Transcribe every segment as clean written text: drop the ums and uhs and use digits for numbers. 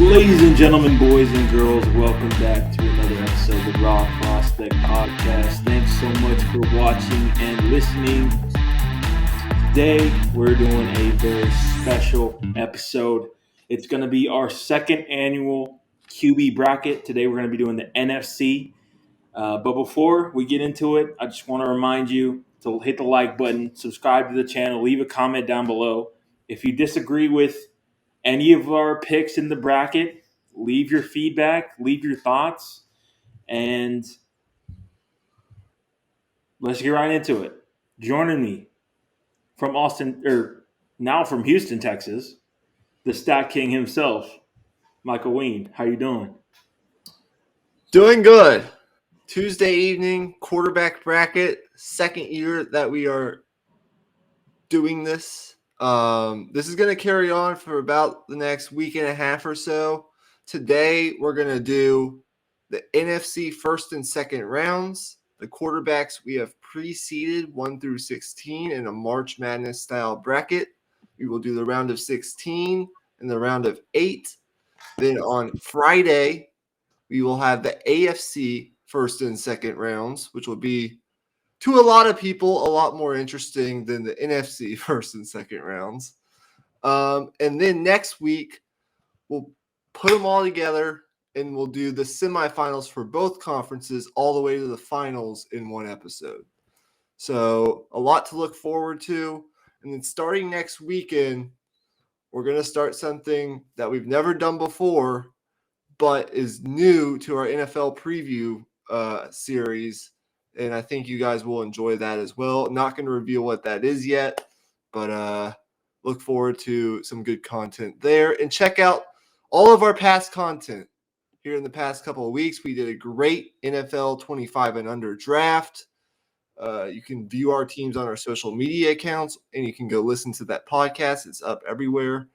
Ladies and gentlemen, boys and girls, welcome back to another episode of the Raw Prospect Podcast. Thanks so much for watching and listening. Today, we're doing a very special episode. It's going to be our second annual QB Bracket. Today, we're going to be doing the NFC. But before we get into it, I just want to remind you to hit the like button, subscribe to the channel, leave a comment down below. If you disagree with any of our picks in the bracket, leave your feedback, leave your thoughts, and let's get right into it. Joining me from now from Houston, Texas, the Stat King himself, Michael Ween. How you doing? Doing good. Tuesday evening, quarterback bracket, second year that we are doing this. This is going to carry on for about the next week and a half or so. Today, we're going to do the NFC first and second rounds. The quarterbacks we have pre-seeded 1 through 16 in a March Madness style bracket. We will do the round of 16 and the round of 8. Then on Friday, we will have the AFC first and second rounds, which will be, to a lot of people, a lot more interesting than the NFC first and second rounds. And then next week, we'll put them all together and we'll do the semifinals for both conferences all the way to the finals in one episode. So a lot to look forward to. And then starting next weekend, we're going to start something that we've never done before, but is new to our NFL preview series, and I think you guys will enjoy that as well. Not going to reveal what that is yet, but look forward to some good content there. And check out all of our past content. Here in the past couple of weeks, we did a great NFL 25 and under draft. You can view our teams on our social media accounts, and you can go listen to that podcast. It's up everywhere,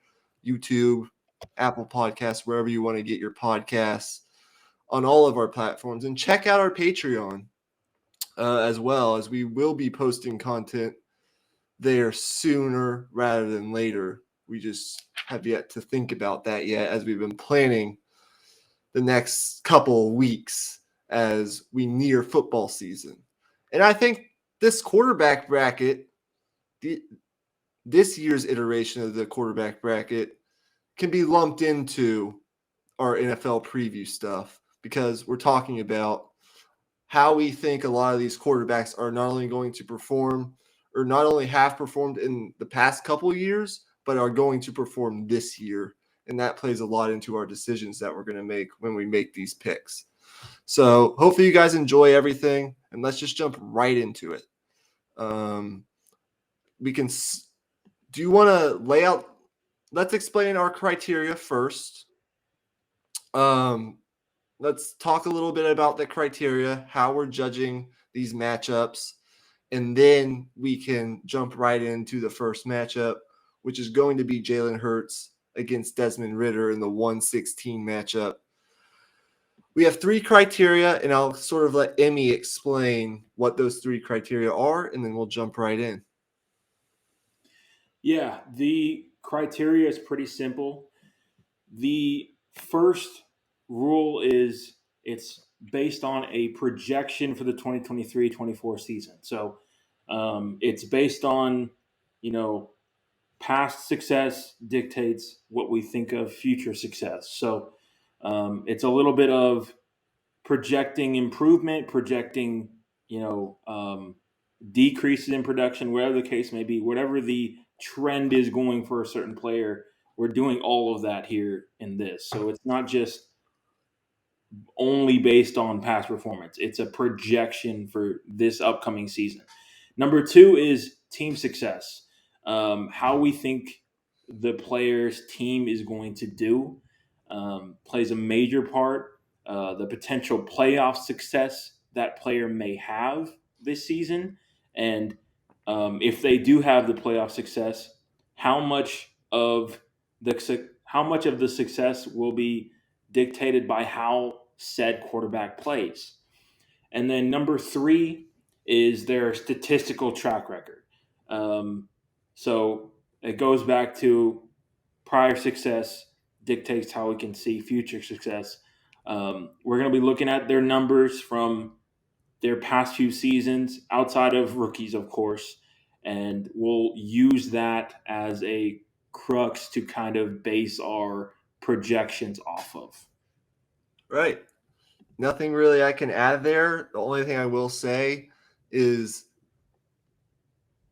YouTube, Apple Podcasts, wherever you want to get your podcasts, on all of our platforms. And check out our Patreon as well, as we will be posting content there sooner rather than later. We just have yet to think about that yet, as we've been planning the next couple of weeks as we near football season. And I think this quarterback bracket, this year's iteration of the quarterback bracket, can be lumped into our NFL preview stuff, because we're talking about how we think a lot of these quarterbacks are not only going to perform, or not only have performed in the past couple of years, but are going to perform this year. And that plays a lot into our decisions that we're going to make when we make these picks. So hopefully you guys enjoy everything, and let's just jump right into it. Do you want to lay out? Let's explain our criteria first. Let's talk a little bit about the criteria, how we're judging these matchups, and then we can jump right into the first matchup, which is going to be Jalen Hurts against Desmond Ridder in the 1-16 matchup. We have 3 criteria, and I'll sort of let Emmy explain what those 3 criteria are, and then we'll jump right in. Yeah, the criteria is pretty simple. The first rule is it's based on a projection for the 2023-24 season. So it's based on, past success dictates what we think of future success. So it's a little bit of projecting improvement, projecting, decreases in production, whatever the case may be, whatever the trend is going for a certain player. We're doing all of that here in this. So it's not just only based on past performance. It's a projection for this upcoming season. Number 2 is team success. How we think the player's team is going to do plays a major part. The potential playoff success that player may have this season. And if they do have the playoff success, how much of the success will be dictated by how said quarterback plays. And then number 3 is their statistical track record. So it goes back to prior success, dictates how we can see future success. We're going to be looking at their numbers from their past few seasons, outside of rookies, of course, and we'll use that as a crux to kind of base our projections off of. Right. Nothing really I can add there. The only thing I will say is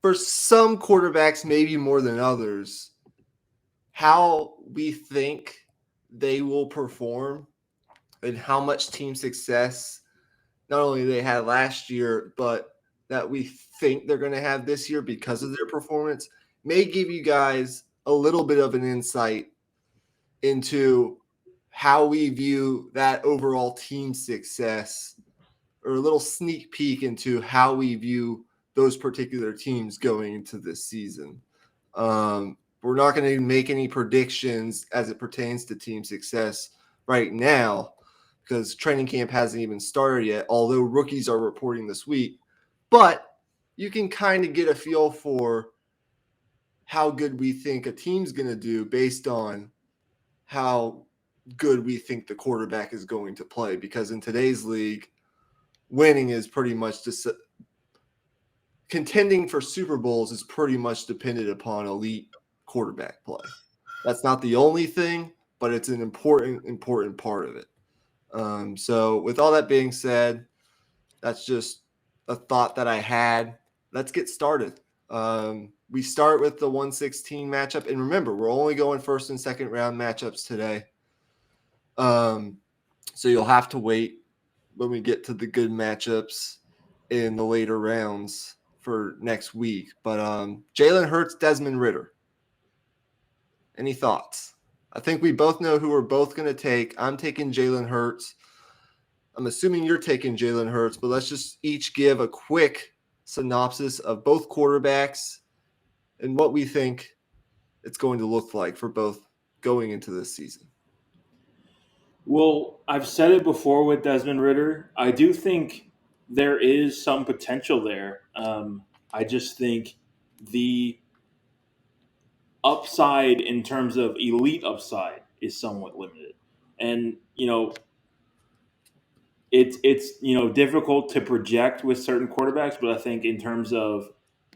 for some quarterbacks, maybe more than others, how we think they will perform and how much team success not only they had last year, but that we think they're going to have this year because of their performance may give you guys a little bit of an insight into how we view that overall team success, or a little sneak peek into how we view those particular teams going into this season. We're not going to make any predictions as it pertains to team success right now because training camp hasn't even started yet, although rookies are reporting this week. But you can kind of get a feel for how good we think a team's going to do based on how good we think the quarterback is going to play. Because in today's league, winning is pretty much just contending for Super Bowls is pretty much dependent upon elite quarterback play. That's not the only thing, but it's an important part of it. So with all that being said, that's just a thought that I had. Let's get started. We start with the 116 matchup. And remember, we're only going first and second round matchups today. So you'll have to wait when we get to the good matchups in the later rounds for next week. But Jalen Hurts, Desmond Ridder. Any thoughts? I think we both know who we're both going to take. I'm taking Jalen Hurts. I'm assuming you're taking Jalen Hurts, but let's just each give a quick synopsis of both quarterbacks and what we think it's going to look like for both going into this season. Well, I've said it before with Desmond Ritter. I do think there is some potential there. I just think the upside in terms of elite upside is somewhat limited. And, it's difficult to project with certain quarterbacks, but I think in terms of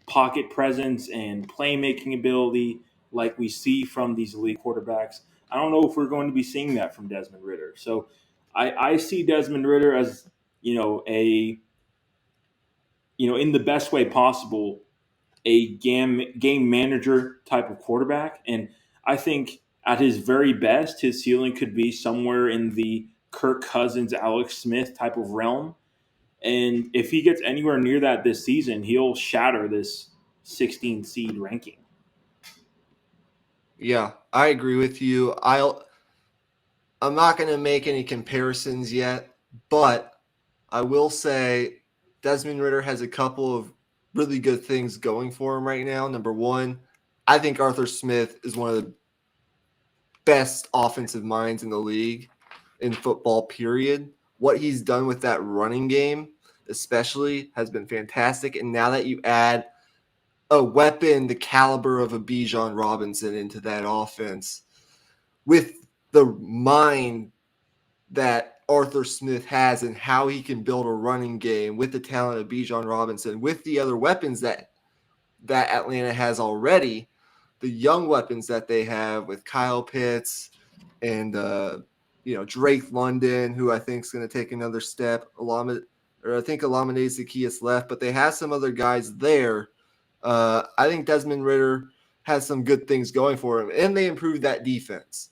pocket presence and playmaking ability, like we see from these elite quarterbacks, I don't know if we're going to be seeing that from Desmond Ritter. So I see Desmond Ritter as in the best way possible, a game manager type of quarterback, and I think at his very best, his ceiling could be somewhere in the Kirk Cousins, Alex Smith type of realm. And if he gets anywhere near that this season, he'll shatter this 16 seed ranking. Yeah, I agree with you. I'm not going to make any comparisons yet, but I will say Desmond Ritter has a couple of really good things going for him right now. Number one, I think Arthur Smith is one of the best offensive minds in the league in football, period. What he's done with that running game, especially, has been fantastic. And now that you add a weapon the caliber of a Bijan Robinson into that offense, with the mind that Arthur Smith has and how he can build a running game with the talent of Bijan Robinson, with the other weapons that Atlanta has already, the young weapons that they have with Kyle Pitts and Drake London, who I think is going to take another step. I think Olamide Zaccheaus left, but they have some other guys there. I think Desmond Ritter has some good things going for him, and they improved that defense.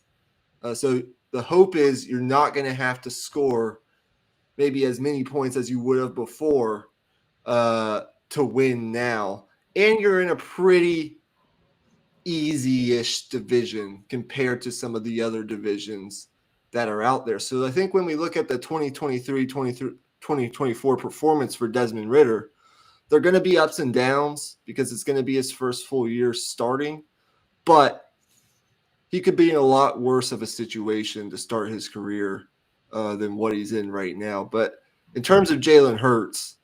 So the hope is you're not going to have to score maybe as many points as you would have before to win now. And you're in a pretty easy-ish division compared to some of the other divisions that are out there. So I think when we look at the 2023-2024 performance for Desmond Ritter, they're going to be ups and downs because it's going to be his first full year starting. But he could be in a lot worse of a situation to start his career than what he's in right now. But in terms of Jalen Hurts,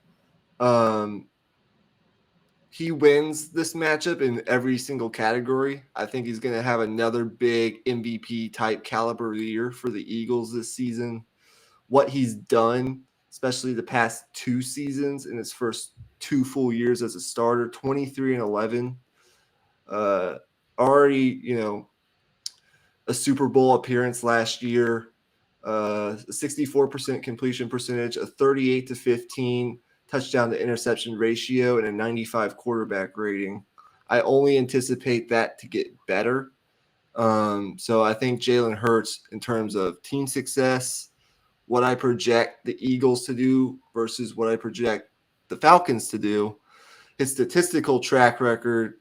he wins this matchup in every single category. I think he's going to have another big MVP type caliber year for the Eagles this season. What he's done, especially the past 2 seasons in his first 2 full years as a starter, 23-11. Already, a Super Bowl appearance last year, a 64% completion percentage, a 38-15 touchdown to interception ratio, and a 95 quarterback rating. I only anticipate that to get better. So I think Jalen Hurts, in terms of team success, what I project the Eagles to do versus what I project the Falcons to do, his statistical track record,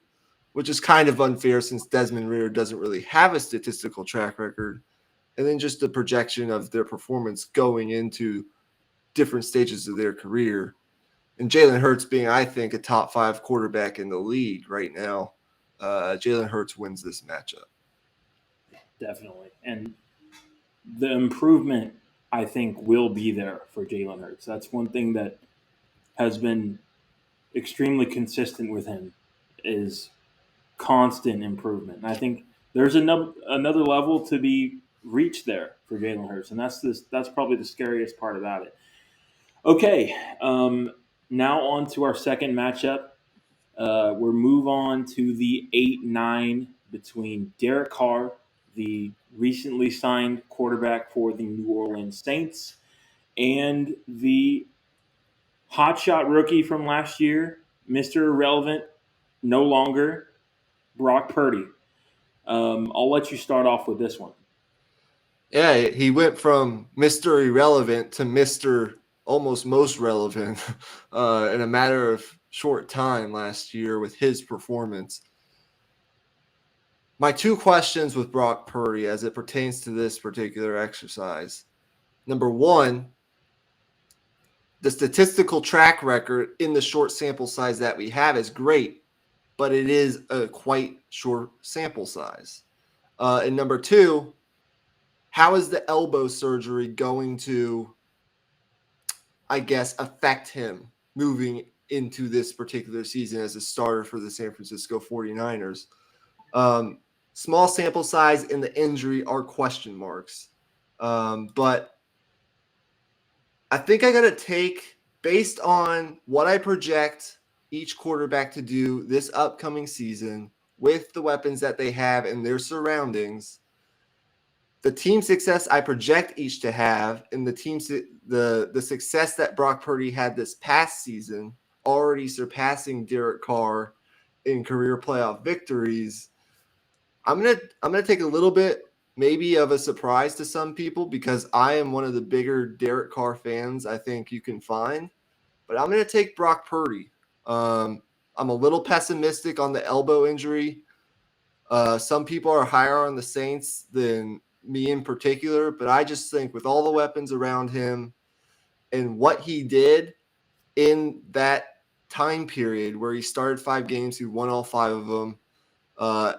which is kind of unfair since Desmond Ridder doesn't really have a statistical track record, and then just the projection of their performance going into different stages of their career. And Jalen Hurts being, I think, a top 5 quarterback in the league right now, Jalen Hurts wins this matchup. Definitely. And the improvement, I think, will be there for Jalen Hurts. That's one thing that has been extremely consistent with him is constant improvement. And I think there's another level to be reached there for Jalen Hurts, and that's probably the scariest part about it. Okay, now on to our second matchup. We'll move on to the 8-9 between Derek Carr, the recently signed quarterback for the New Orleans Saints, and the hotshot rookie from last year, Mr. Irrelevant, no longer, Brock Purdy. I'll let you start off with this one. Yeah, he went from Mr. Irrelevant to Mr. Almost Most Relevant in a matter of short time last year with his performance. My 2 questions with Brock Purdy as it pertains to this particular exercise. Number 1, the statistical track record in the short sample size that we have is great, but it is a quite short sample size. And number 2, how is the elbow surgery going to, I guess, affect him moving into this particular season as a starter for the San Francisco 49ers? Small sample size and the injury are question marks. But I think I got to take, based on what I project each quarterback to do this upcoming season with the weapons that they have and their surroundings, the team success I project each to have, and the success that Brock Purdy had this past season, already surpassing Derek Carr in career playoff victories, I'm gonna take a little bit maybe of a surprise to some people because I am one of the bigger Derek Carr fans I think you can find, but I'm gonna take Brock Purdy. I'm a little pessimistic on the elbow injury. Some people are higher on the Saints than me in particular, but I just think with all the weapons around him and what he did in that time period where he started 5 games, he won all 5 of them,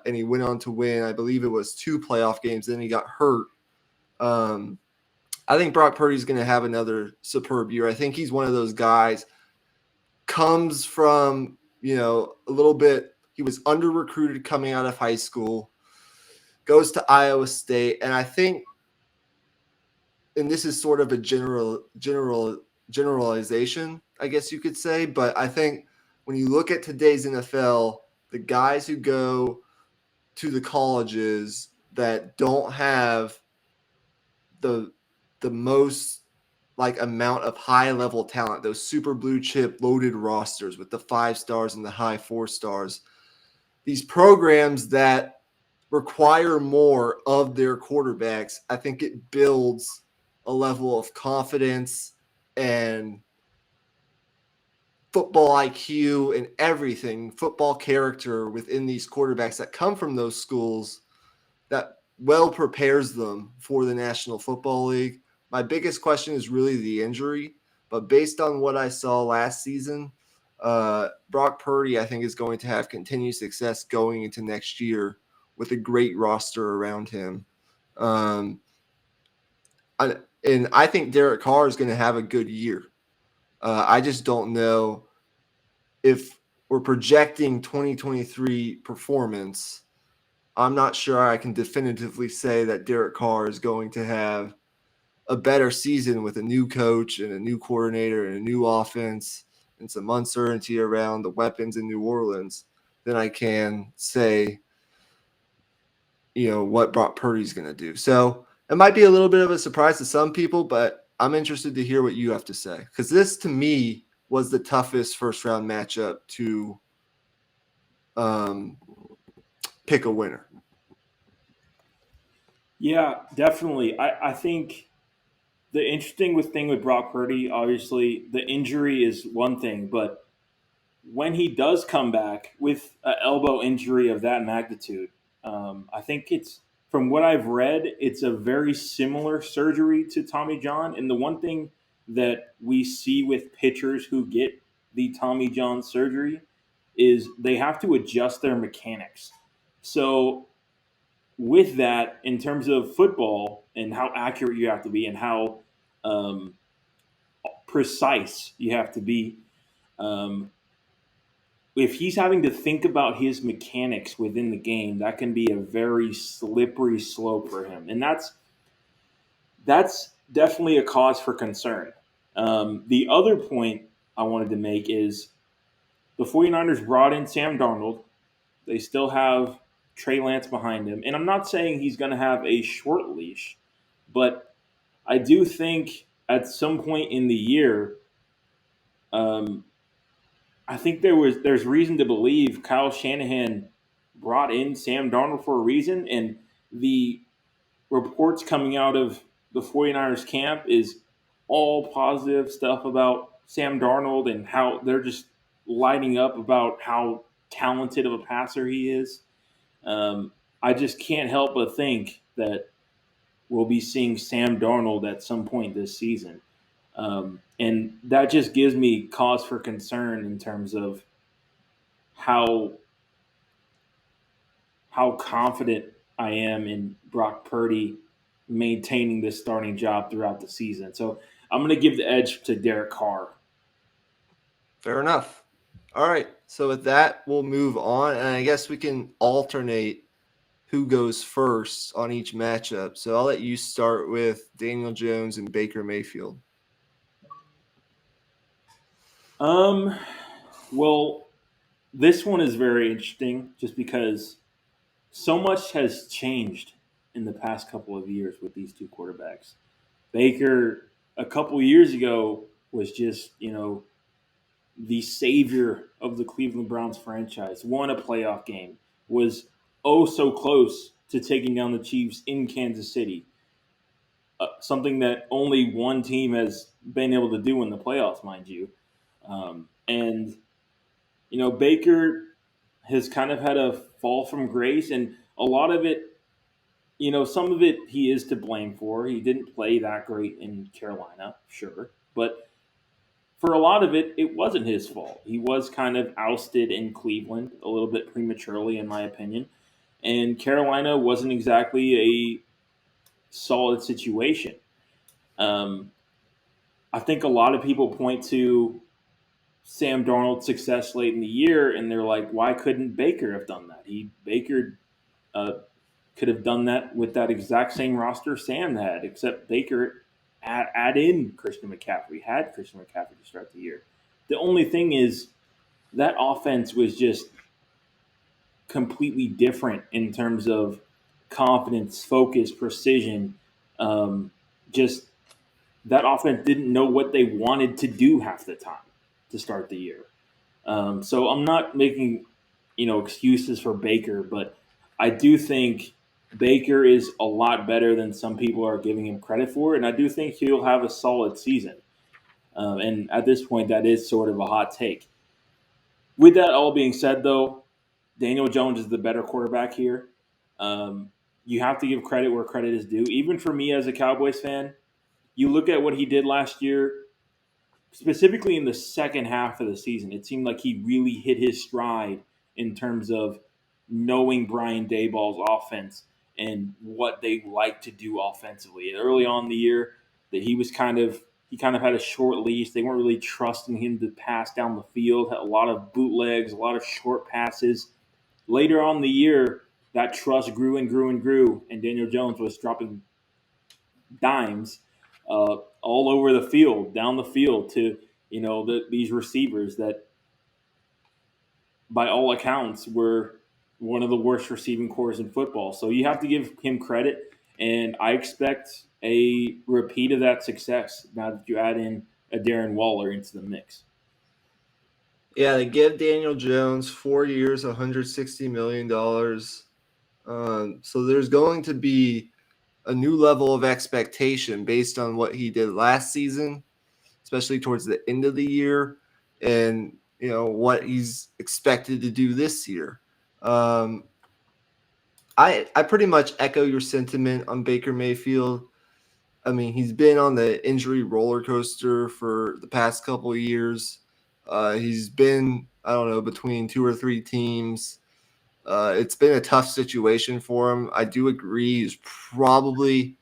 and he went on to win, I believe it was 2 playoff games, then he got hurt. I think Brock Purdy's going to have another superb year. I think he's one of those guys, comes from, a little bit, he was under-recruited coming out of high school, goes to Iowa State, and I think, and this is sort of a generalization, I guess you could say, but I think when you look at today's NFL, the guys who go to the colleges that don't have the most amount of high level talent, those super blue chip loaded rosters with the 5 stars and the high 4 stars, these programs that require more of their quarterbacks, I think it builds a level of confidence and football IQ and everything, football character within these quarterbacks that come from those schools that well prepares them for the National Football League. My biggest question is really the injury, but based on what I saw last season, Brock Purdy, I think, is going to have continued success going into next year with a great roster around him. And I think Derek Carr is going to have a good year. I just don't know if or projecting 2023 performance, I'm not sure I can definitively say that Derek Carr is going to have a better season with a new coach and a new coordinator and a new offense and some uncertainty around the weapons in New Orleans than I can say, what Brock Purdy's going to do. So it might be a little bit of a surprise to some people, but I'm interested to hear what you have to say, because this to me was the toughest first round matchup to um, pick a winner. Yeah, definitely. I think the interesting thing with Brock Purdy, obviously, the injury is one thing, but when he does come back with an elbow injury of that magnitude, I think it's from what I've read, it's a very similar surgery to Tommy John. And the one thing that we see with pitchers who get the Tommy John surgery is they have to adjust their mechanics. So with that, in terms of football and how accurate you have to be and how um, precise you have to be, um, if he's having to think about his mechanics within the game, that can be a very slippery slope for him, and that's definitely a cause for concern. The other point I wanted to make is the 49ers brought in Sam Darnold. They still have Trey Lance behind him, and I'm not saying he's going to have a short leash, but I do think at some point in the year, um, I think there's reason to believe Kyle Shanahan brought in Sam Darnold for a reason, and the reports coming out of the 49ers camp is all positive stuff about Sam Darnold and how they're just lighting up about how talented of a passer he is. I just can't help but think that we'll be seeing Sam Darnold at some point this season. And that just gives me cause for concern in terms of how how confident I am in Brock Purdy maintaining this starting job throughout the season. So I'm going to give the edge to Derek Carr. Fair enough. All right. So with that, we'll move on. And I guess we can alternate who goes first on each matchup. So I'll let you start with Daniel Jones and Baker Mayfield. Um, well, this one is very interesting just because so much has changed in the past couple of years with these two quarterbacks. Baker, a couple years ago, was just, the savior of the Cleveland Browns franchise, won a playoff game, was oh so close to taking down the Chiefs in Kansas City, something that only one team has been able to do in the playoffs, mind you. And, Baker has kind of had a fall from grace, and a lot of it, some of it he is to blame for. He didn't play that great in Carolina, sure. But for a lot of it, it wasn't his fault. He was kind of ousted in Cleveland a little bit prematurely, in my opinion. And Carolina wasn't exactly a solid situation. Um, I think a lot of people point to Sam Darnold's success late in the year, and they're like, "Why couldn't Baker have done that?" Baker uh, could have done that with that exact same roster Sam had, except Baker add in Christian McCaffrey, had Christian McCaffrey to start the year. The only thing is that offense was just completely different in terms of confidence, focus, precision. Just that offense didn't know what they wanted to do half the time to start the year. So I'm not making excuses for Baker, but I do think Baker is a lot better than some people are giving him credit for, and I do think he'll have a solid season. And at this point, that is sort of a hot take. With that all being said, though, Daniel Jones is the better quarterback here. Um, you have to give credit where credit is due. Even for me as a Cowboys fan, you look at what he did last year, specifically in the second half of the season. It seemed like he really hit his stride in terms of knowing Brian Dayball's offense and what they like to do offensively. And early on in the year, that he was kind of he kind of had a short leash. They weren't really trusting him to pass down the field. Had a lot of bootlegs, a lot of short passes. Later on in the year, that trust grew and grew and grew, and Daniel Jones was dropping dimes all over the field, down the field to these receivers that, by all accounts, were one of the worst receiving corps in football. So you have to give him credit, and I expect a repeat of that success now that you add in a Darren Waller into the mix. Yeah, they give Daniel Jones 4 years, $160 million. So there's going to be a new level of expectation based on what he did last season, especially towards the end of the year, and what he's expected to do this year. I pretty much echo your sentiment on Baker Mayfield. I mean, he's been on the injury roller coaster for the past couple of years. He's been, I don't know, between 2 or 3 teams. It's been a tough situation for him. I do agree he's probably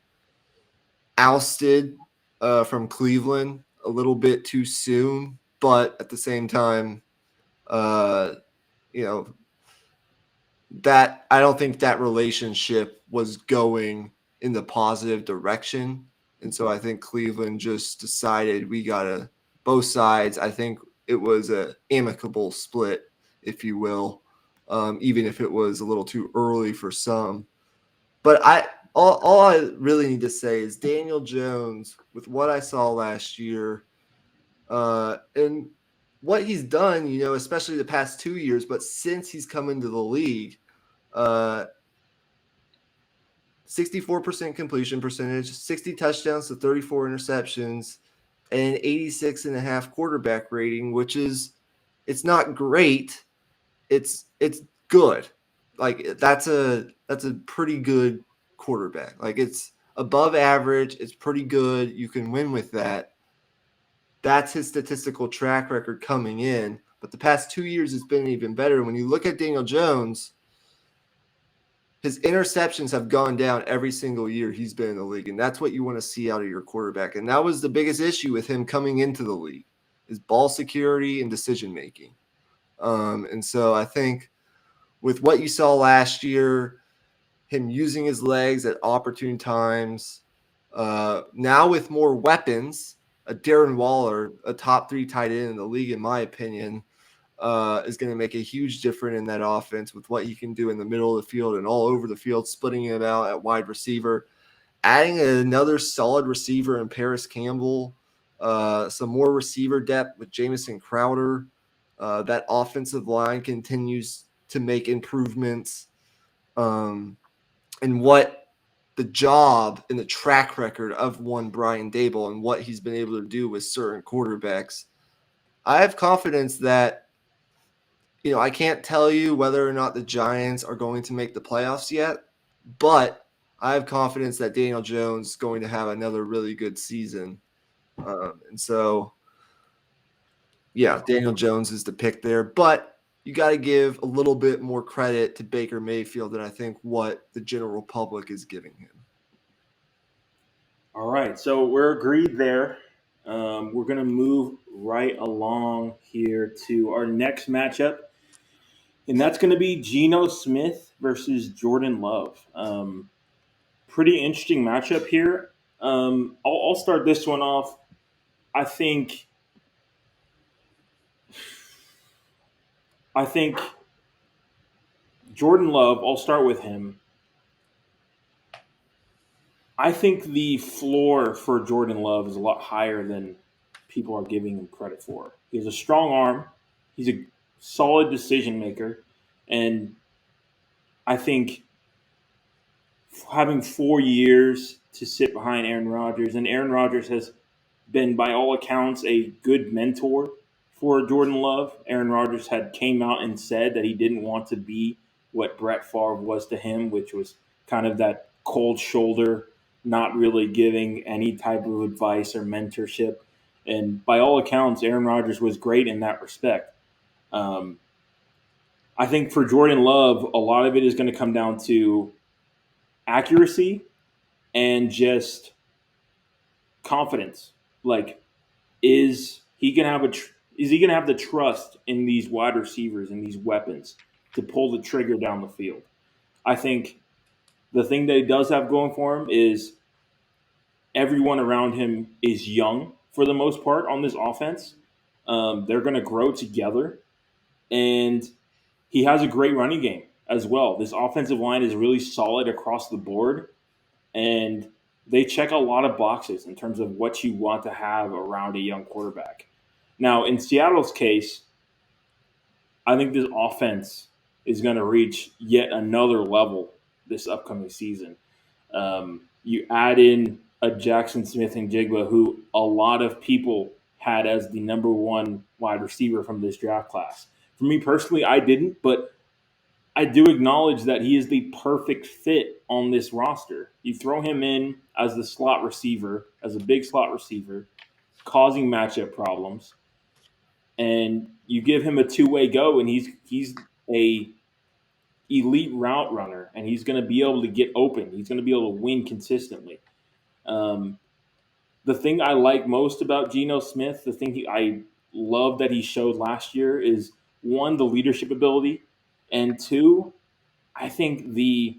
ousted from Cleveland a little bit too soon, but at the same time, uh, you know, that I don't think that relationship was going in the positive direction. And so I think Cleveland just decided we got to both sides. I think it was a amicable split, if you will, even if it was a little too early for some. But all I really need to say is Daniel Jones, with what I saw last year, and what he's done, especially the past 2 years, but since he's come into the league, 64% completion percentage, 60 touchdowns to 34 interceptions, and an 86.5 quarterback rating, which is, it's not great. It's good. Like that's a pretty good quarterback. Like it's above average. It's pretty good. You can win with that. That's his statistical track record coming in. But the past 2 years has been even better. When you look at Daniel Jones, his interceptions have gone down every single year he's been in the league, and that's what you want to see out of your quarterback. And that was the biggest issue with him coming into the league, is ball security and decision making. And so I think with what you saw last year, him using his legs at opportune times, now with more weapons, a Darren Waller, a top 3 tight end in the league, in my opinion, is going to make a huge difference in that offense with what he can do in the middle of the field and all over the field, splitting it out at wide receiver, adding another solid receiver in Paris Campbell, some more receiver depth with Jamison Crowder. That offensive line continues to make improvements. And what the job and the track record of one Brian Daboll and what he's been able to do with certain quarterbacks, I have confidence that, I can't tell you whether or not the Giants are going to make the playoffs yet, but I have confidence that Daniel Jones is going to have another really good season. And so, yeah, Daniel Jones is the pick there, but you got to give a little bit more credit to Baker Mayfield than I think what the general public is giving him. All right, so we're agreed there. We're going to move right along here to our next matchup, and that's going to be Geno Smith versus Jordan Love. Pretty interesting matchup here. I'll start this one off. I think Jordan Love, I'll start with him. I think the floor for Jordan Love is a lot higher than people are giving him credit for. He has a strong arm. He's a solid decision maker. And I think having 4 years to sit behind Aaron Rodgers, and Aaron Rodgers has been, by all accounts, a good mentor for Jordan Love. Aaron Rodgers had came out and said that he didn't want to be what Brett Favre was to him, which was kind of that cold shoulder, not really giving any type of advice or mentorship. And by all accounts, Aaron Rodgers was great in that respect. Um, I think for Jordan Love, a lot of it is going to come down to accuracy and just confidence. Like, is he gonna have is he gonna have the trust in these wide receivers and these weapons to pull the trigger down the field? I think the thing that he does have going for him is everyone around him is young for the most part on this offense. They're going to grow together, and he has a great running game as well. This offensive line is really solid across the board, and they check a lot of boxes in terms of what you want to have around a young quarterback. Now, in Seattle's case, I think this offense is going to reach yet another level this upcoming season. You add in a Jackson Smith and Jigba, who a lot of people had as the number one wide receiver from this draft class. For me personally, I didn't, but I do acknowledge that he is the perfect fit on this roster. You throw him in as the slot receiver, as a big slot receiver, causing matchup problems, and you give him a two-way go, and he's a elite route runner, and he's going to be able to get open. He's going to be able to win consistently. Um, the thing I like most about Geno Smith, the thing I love that he showed last year is one, the leadership ability, and two, I think the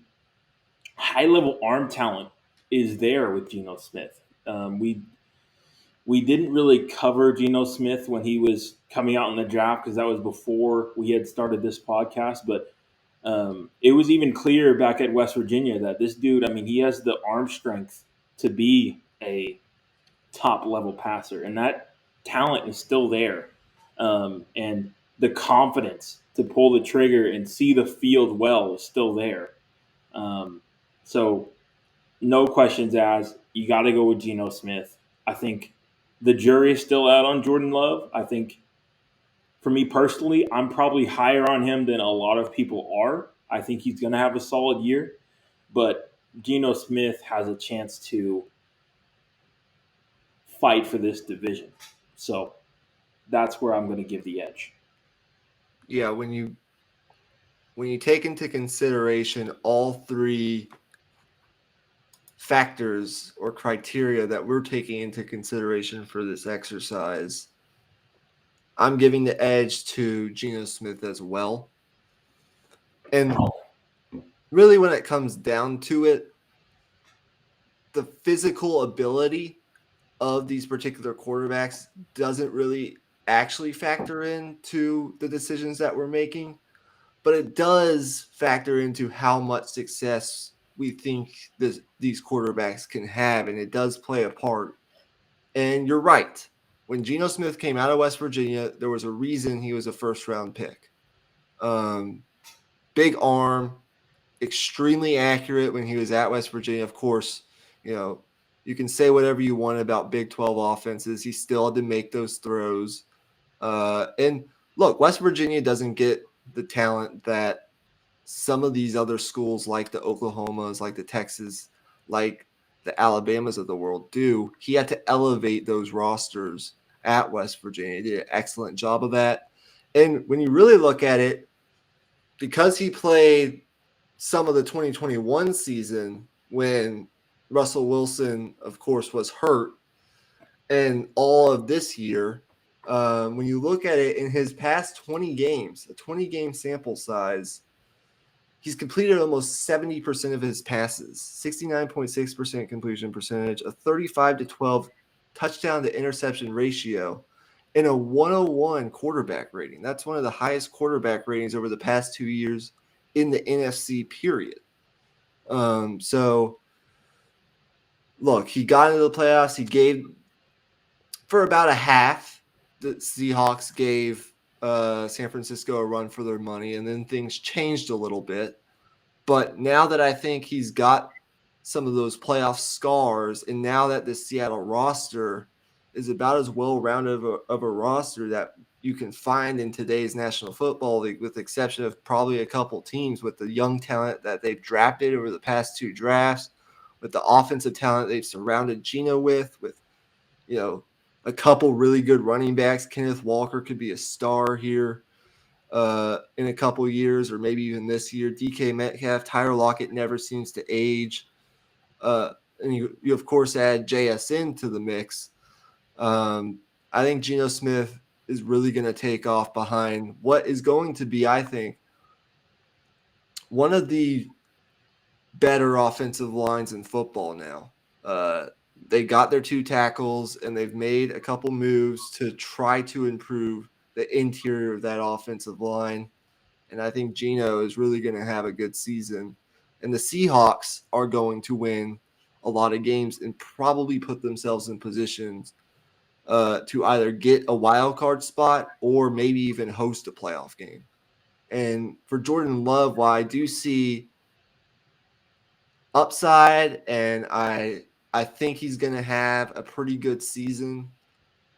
high level arm talent is there with Geno Smith. We didn't really cover Geno Smith when he was coming out in the draft because that was before we had started this podcast, but it was even clear back at West Virginia that this dude, I mean, he has the arm strength to be a top level passer, and that talent is still there. And the confidence to pull the trigger and see the field well is still there. So, no questions asked. You got to go with Geno Smith. I think the jury is still out on Jordan Love. I think for me personally, I'm probably higher on him than a lot of people are. I think he's going to have a solid year, but Geno Smith has a chance to fight for this division. So that's where I'm going to give the edge. Yeah, when you take into consideration all three factors or criteria that we're taking into consideration for this exercise, I'm giving the edge to Geno Smith as well. And really, when it comes down to it, the physical ability of these particular quarterbacks doesn't really actually factor into the decisions that we're making, but it does factor into how much success we think these quarterbacks can have, and it does play a part. And you're right. When Geno Smith came out of West Virginia, there was a reason he was a first-round pick. Big arm, extremely accurate when he was at West Virginia. Of course, you can say whatever you want about Big 12 offenses. He still had to make those throws. And look, West Virginia doesn't get the talent that some of these other schools like the Oklahomas, like the Texas, like the Alabamas of the world do. He had to elevate those rosters at West Virginia. He did an excellent job of that. And when you really look at it, because he played some of the 2021 season when Russell Wilson, of course, was hurt, and all of this year, when you look at it in his past 20 games, a 20-game sample size, he's completed almost 70% of his passes, 69.6% completion percentage, a 35-12 touchdown to interception ratio, and a 101 quarterback rating. That's one of the highest quarterback ratings over the past 2 years in the NFC, period. So, look, he got into the playoffs. He gave, for about a half, the Seahawks gave San Francisco a run for their money, and then things changed a little bit. But now that I think he's got some of those playoff scars, and now that the Seattle roster is about as well-rounded of a roster that you can find in today's National Football League, with the exception of probably a couple teams with the young talent that they've drafted over the past two drafts, with the offensive talent they've surrounded Geno with a couple really good running backs. Kenneth Walker could be a star here in a couple years, or maybe even this year. DK Metcalf, Tyler Lockett never seems to age. And you of course, add JSN to the mix. I think Geno Smith is really going to take off behind what is going to be, I think, one of the better offensive lines in football now. They got their 2 tackles and they've made a couple moves to try to improve the interior of that offensive line. And I think Geno is really going to have a good season. And the Seahawks are going to win a lot of games and probably put themselves in positions to either get a wild card spot or maybe even host a playoff game. And for Jordan Love, while I do see upside and I think he's going to have a pretty good season,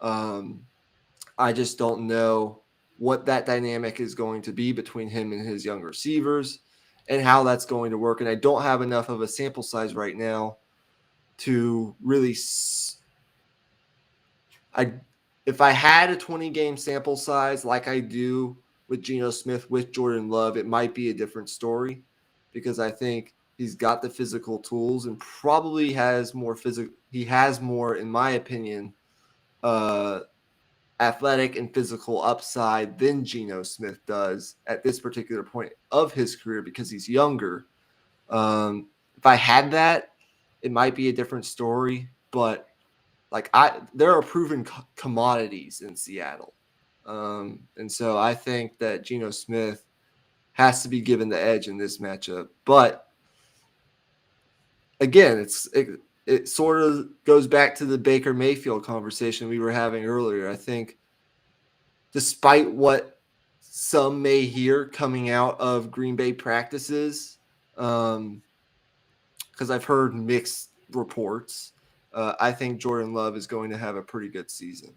I just don't know what that dynamic is going to be between him and his young receivers and how that's going to work. And I don't have enough of a sample size right now to really if I had a 20-game sample size like I do with Geno Smith with Jordan Love, it might be a different story because I think he's got the physical tools and probably has more physical. He has more, in my opinion, athletic and physical upside than Geno Smith does at this particular point of his career because he's younger. If I had that, it might be a different story, but there are proven commodities in Seattle. And so I think that Geno Smith has to be given the edge in this matchup. But again, it sort of goes back to the Baker Mayfield conversation we were having earlier. I think despite what some may hear coming out of Green Bay practices, because I've heard mixed reports, I think Jordan Love is going to have a pretty good season.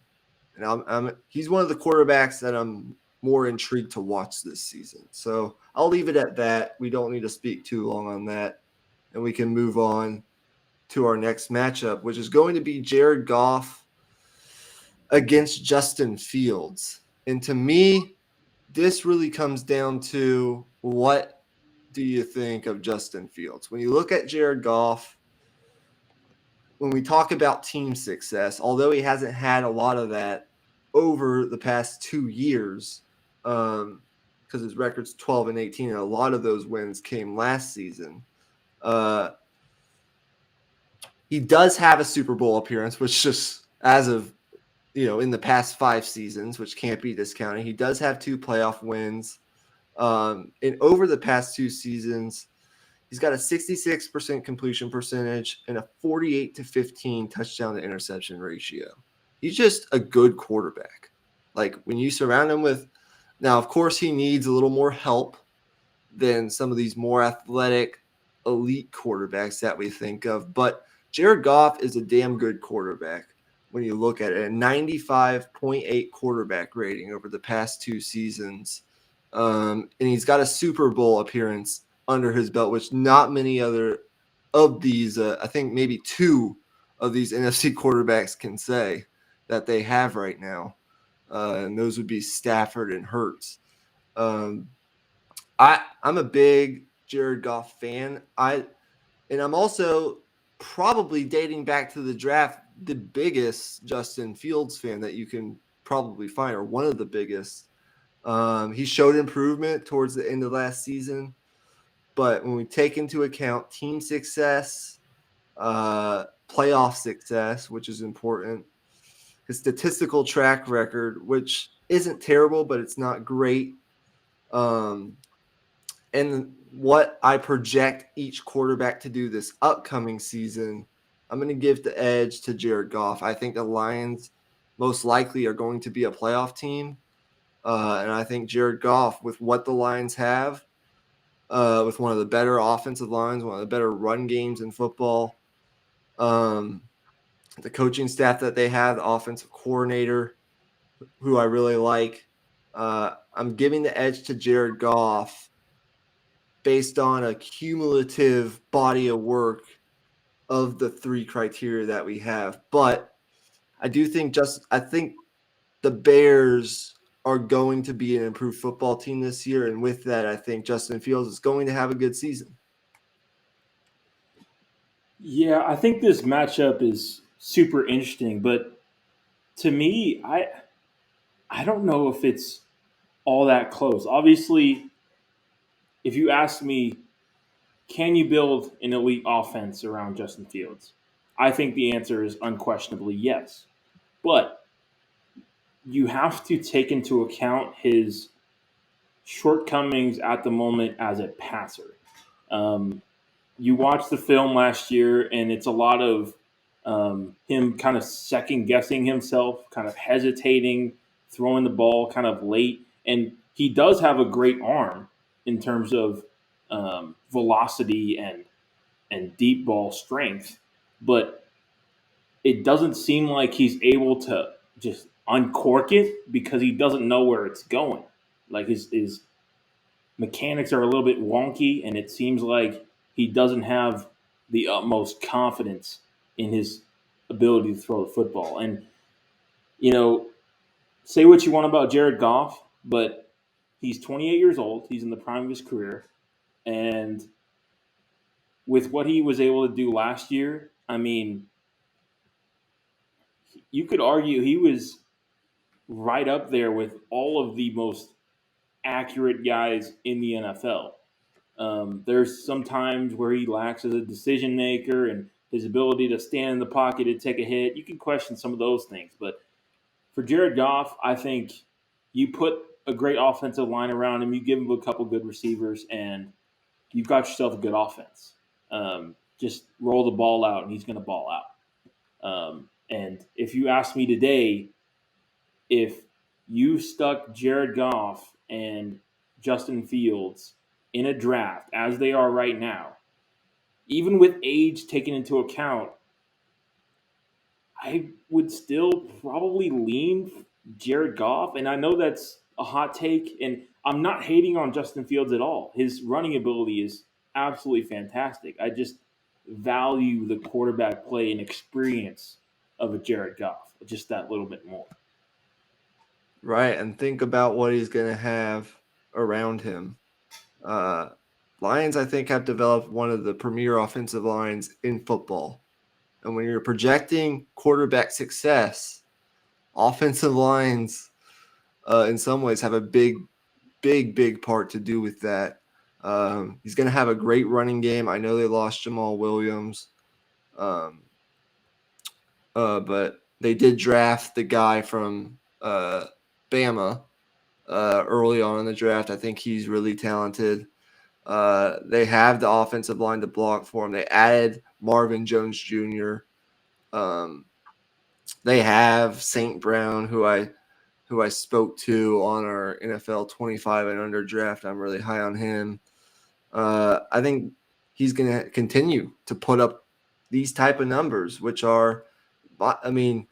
And he's one of the quarterbacks that I'm more intrigued to watch this season. So I'll leave it at that. We don't need to speak too long on that. And we can move on to our next matchup, which is going to be Jared Goff against Justin Fields. And to me, this really comes down to what do you think of Justin Fields? When you look at Jared Goff, when we talk about team success, although he hasn't had a lot of that over the past 2 years, because his record's 12-18, and a lot of those wins came last season. He does have a Super Bowl appearance, which just as of in the past 5 seasons, which can't be discounted. He does have 2 playoff wins. And over the past 2 seasons, he's got a 66% completion percentage and a 48-15 touchdown to interception ratio. He's just a good quarterback. Like when you surround him with, now of course he needs a little more help than some of these more athletic elite quarterbacks that we think of, but Jared Goff is a damn good quarterback when you look at it. A 95.8 quarterback rating over the past 2 seasons. And he's got a Super Bowl appearance under his belt, which not many other of these, I think maybe 2 of these NFC quarterbacks can say that they have right now. And those would be Stafford and Hurts. I'm a big Jared Goff fan. And I'm also probably dating back to the draft, the biggest Justin Fields fan that you can probably find, or one of the biggest. He showed improvement towards the end of last season, but when we take into account team success, playoff success, which is important, his statistical track record, which isn't terrible, but it's not great, and what I project each quarterback to do this upcoming season, I'm going to give the edge to Jared Goff. I think the Lions most likely are going to be a playoff team. And I think Jared Goff, with what the Lions have, with one of the better offensive lines, one of the better run games in football, the coaching staff that they have, the offensive coordinator, who I really like, I'm giving the edge to Jared Goff based on a cumulative body of work of the 3 criteria that we have. But I do think I think the Bears are going to be an improved football team this year. And with that, I think Justin Fields is going to have a good season. Yeah, I think this matchup is super interesting, but to me, I don't know if it's all that close. Obviously, if you ask me, can you build an elite offense around Justin Fields? I think the answer is unquestionably yes. But you have to take into account his shortcomings at the moment as a passer. Um, you watched the film last year, and it's a lot of him kind of second guessing himself, kind of hesitating, throwing the ball kind of late. And he does have a great arm in terms of velocity and deep ball strength, but it doesn't seem like he's able to just uncork it because he doesn't know where it's going. Like his mechanics are a little bit wonky, and it seems like he doesn't have the utmost confidence in his ability to throw the football. And, you know, say what you want about Jared Goff, but he's 28 years old. He's in the prime of his career. And with what he was able to do last year, I mean, you could argue he was right up there with all of the most accurate guys in the NFL. There's some times where he lacks as a decision maker and his ability to stand in the pocket and take a hit. You can question some of those things, but for Jared Goff, I think you put a great offensive line around him, you give him a couple good receivers, and you've got yourself a good offense. Just roll the ball out, and he's going to ball out. And if you ask me today, if you stuck Jared Goff and Justin Fields in a draft as they are right now, even with age taken into account, I would still probably lean Jared Goff. And I know that's a hot take, and I'm not hating on Justin Fields at all. His running ability is absolutely fantastic. I just value the quarterback play and experience of a Jared Goff just that little bit more. Right, and think about what he's going to have around him. Uh, Lions, I think, have developed one of the premier offensive lines in football. And when you're projecting quarterback success, offensive lines, in some ways, have a big part to do with that. He's going to have a great running game. I know they lost Jamal Williams, but they did draft the guy from Bama early on in the draft. I think he's really talented. They have the offensive line to block for him. They added Marvin Jones Jr. They have St. Brown, who I spoke to on our NFL 25 and under draft. I'm really high on him. I think he's going to continue to put up these type of numbers, which are, I mean,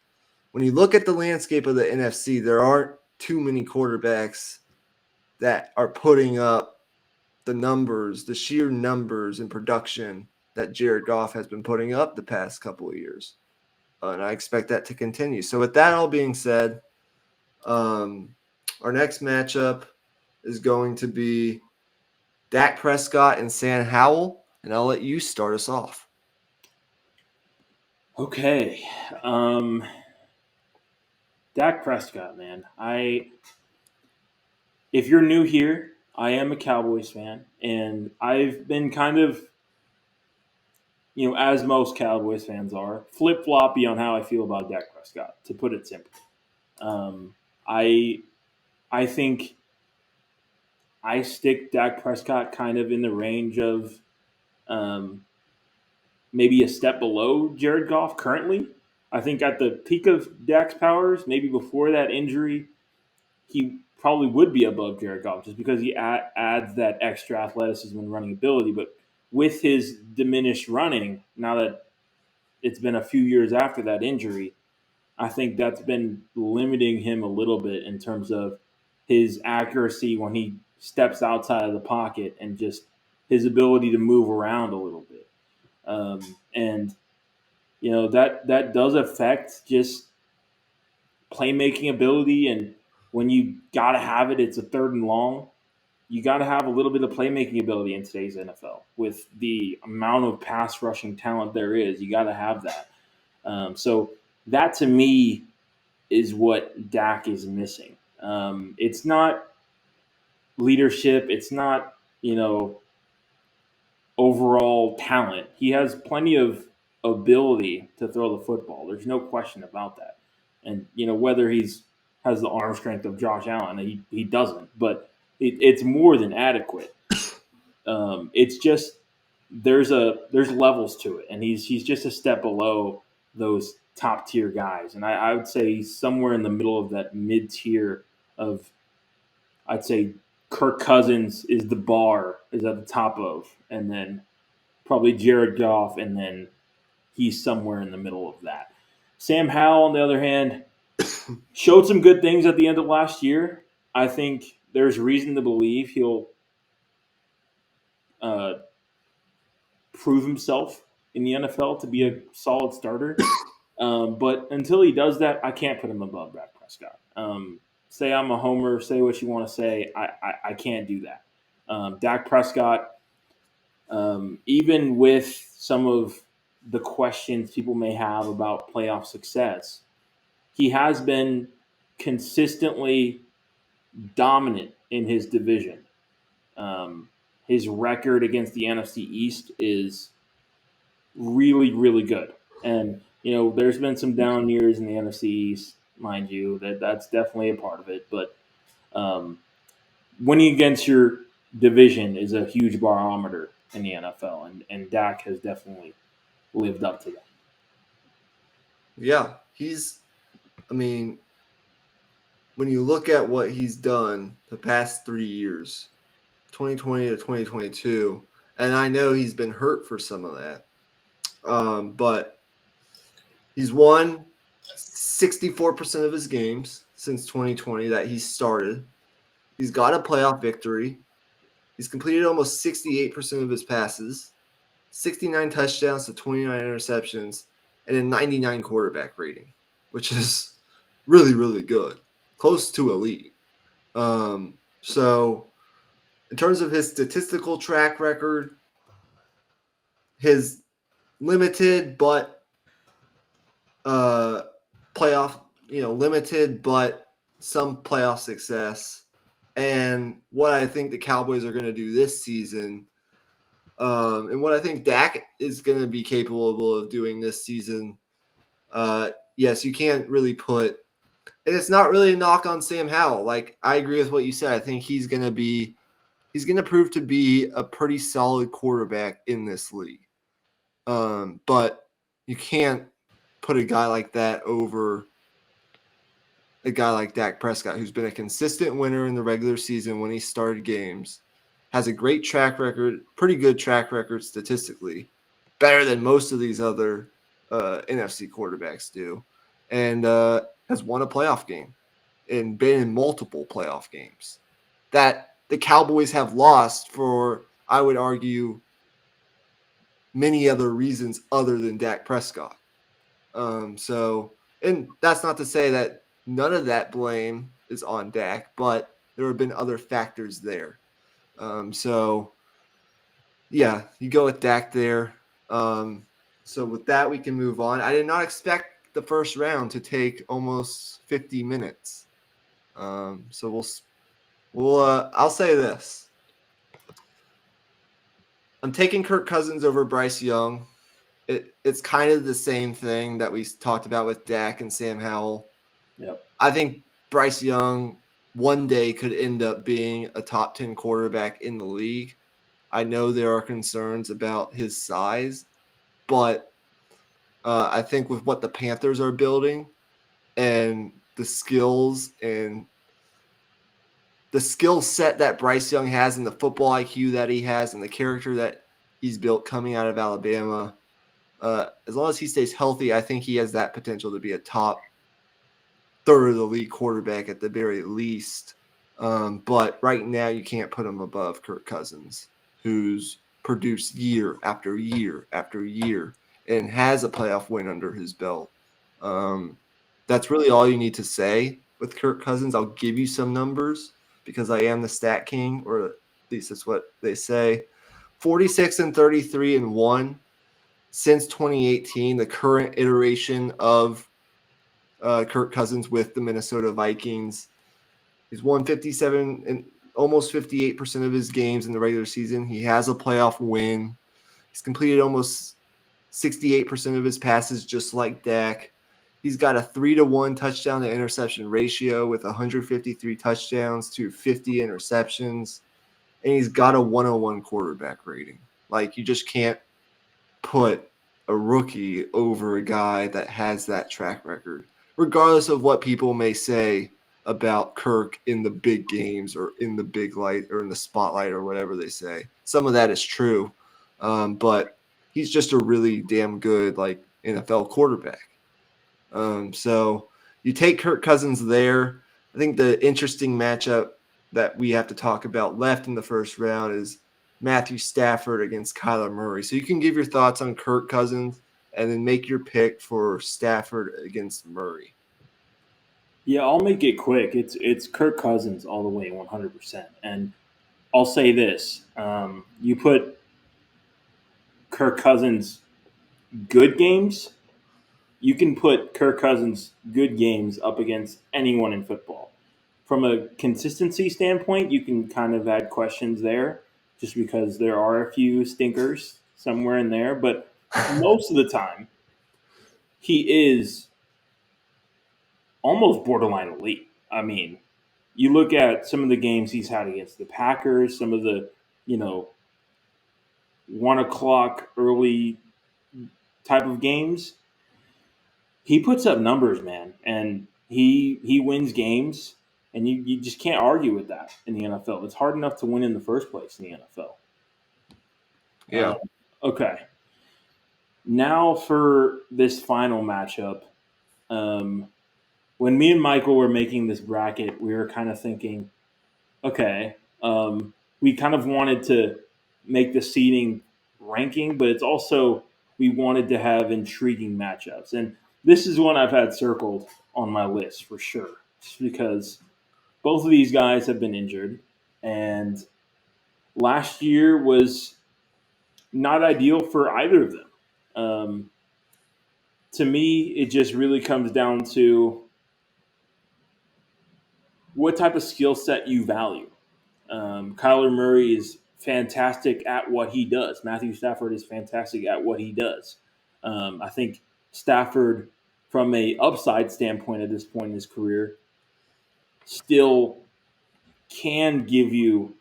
when you look at the landscape of the NFC, there aren't too many quarterbacks that are putting up the numbers, the sheer numbers and production that Jared Goff has been putting up the past couple of years. And I expect that to continue. So with that all being said, our next matchup is going to be Dak Prescott and Sam Howell, and I'll let you start us off. Okay. Dak Prescott, man. If you're new here, I am a Cowboys fan, and I've been kind of, as most Cowboys fans are, flip floppy on how I feel about Dak Prescott. To put it simply, um, I I think I stick Dak Prescott kind of in the range of um, maybe a step below Jared Goff currently. I think at the peak of Dak's powers, maybe before that injury, he probably would be above Jared Goff just because he adds that extra athleticism and running ability. But with his diminished running, now that it's been a few years after that injury, I think that's been limiting him a little bit in terms of his accuracy when he steps outside of the pocket and just his ability to move around a little bit. And that does affect just playmaking ability. And when you got to have it, it's a third and long. You got to have a little bit of playmaking ability in today's NFL with the amount of pass rushing talent there is. You got to have that. So that to me is what Dak is missing. It's not leadership. It's not, overall talent. He has plenty of ability to throw the football. There's no question about that. And whether he's has the arm strength of Josh Allen, he doesn't. But it's more than adequate. It's just there's levels to it, and he's just a step below those top tier guys. And I would say he's somewhere in the middle of that mid tier of, I'd say Kirk Cousins is the bar is at the top of, and then probably Jared Goff, and then he's somewhere in the middle of that. Sam Howell, on the other hand, showed some good things at the end of last year. I think there's reason to believe he'll uh, prove himself in the NFL to be a solid starter. But until he does that, I can't put him above Dak Prescott. Say I'm a homer, say what you want to say. I can't do that. Dak Prescott, even with some of the questions people may have about playoff success, he has been consistently dominant in his division. His record against the NFC East is really, really good. And, there's been some down years in the NFC East, mind you, that's definitely a part of it. But um, winning against your division is a huge barometer in the NFL, and Dak has definitely lived up to that. Yeah, when you look at what he's done the past 3 years, 2020 to 2022, and I know he's been hurt for some of that, but he's won 64% of his games since 2020 that he started. He's got a playoff victory. He's completed almost 68% of his passes, 69 touchdowns to 29 interceptions, and a 99 quarterback rating, which is really, really good, close to elite. So in terms of his statistical track record, his limited but limited but some playoff success, and what I think the Cowboys are going to do this season, and what I think Dak is going to be capable of doing this season. Yes, you can't really put, and it's not really a knock on Sam Howell. Like, I agree with what you said. I think he's going to prove to be a pretty solid quarterback in this league. But you can't put a guy like that over a guy like Dak Prescott, who's been a consistent winner in the regular season when he started games, has a great track record, pretty good track record statistically, better than most of these other NFC quarterbacks do, and has won a playoff game and been in multiple playoff games that the Cowboys have lost for, I would argue, many other reasons other than Dak Prescott. And that's not to say that none of that blame is on Dak, but there have been other factors there. Yeah, you go with Dak there. So with that, we can move on. I did not expect the first round to take almost 50 minutes. So I'll say this. I'm taking Kirk Cousins over Bryce Young. It's kind of the same thing that we talked about with Dak and Sam Howell. Yep. I think Bryce Young one day could end up being a top 10 quarterback in the league. I know there are concerns about his size, but I think with what the Panthers are building and the skills and the skill set that Bryce Young has and the football IQ that he has and the character that he's built coming out of Alabama, as long as he stays healthy, I think he has that potential to be a top third of the league quarterback at the very least. But right now, you can't put him above Kirk Cousins, who's produced year after year after year and has a playoff win under his belt. That's really all you need to say with Kirk Cousins. I'll give you some numbers because I am the stat king, or at least that's what they say. 46-33-1 since 2018, the current iteration of Kirk Cousins with the Minnesota Vikings. He's won 57 and almost 58% of his games in the regular season. He has a playoff win. He's completed almost 68% of his passes, just like Dak. He's got a 3-to-1 touchdown to interception ratio with 153 touchdowns to 50 interceptions. And he's got a 101 quarterback rating. Like, you just can't put a rookie over a guy that has that track record, regardless of what people may say about Kirk in the big games or in the big light or in the spotlight or whatever they say. Some of that is true, but he's just a really damn good like NFL quarterback. So you take Kirk Cousins there. I think the interesting matchup that we have to talk about left in the first round is Matthew Stafford against Kyler Murray. So you can give your thoughts on Kirk Cousins and then make your pick for Stafford against Murray. Yeah, I'll make it quick. It's Kirk Cousins all the way, 100%. And I'll say this: you put Kirk Cousins good games, you can put Kirk Cousins good games up against anyone in football. From a consistency standpoint, you can kind of add questions there, just because there are a few stinkers somewhere in there. But most of the time, he is almost borderline elite. I mean, you look at some of the games he's had against the Packers, some of the, 1 o'clock early type of games, he puts up numbers, man, and he wins games, and you just can't argue with that in the NFL. It's hard enough to win in the first place in the NFL. Yeah. Okay, now for this final matchup. Um, when me and Michael were making this bracket, we were kind of thinking, okay, we kind of wanted to make the seeding ranking, but it's also we wanted to have intriguing matchups. And this is one I've had circled on my list for sure, just because both of these guys have been injured, and last year was not ideal for either of them. Um, to me, it just really comes down to what type of skill set you value. Kyler Murray is fantastic at what he does. Matthew Stafford is fantastic at what he does. I think Stafford, from a upside standpoint at this point in his career, still can give you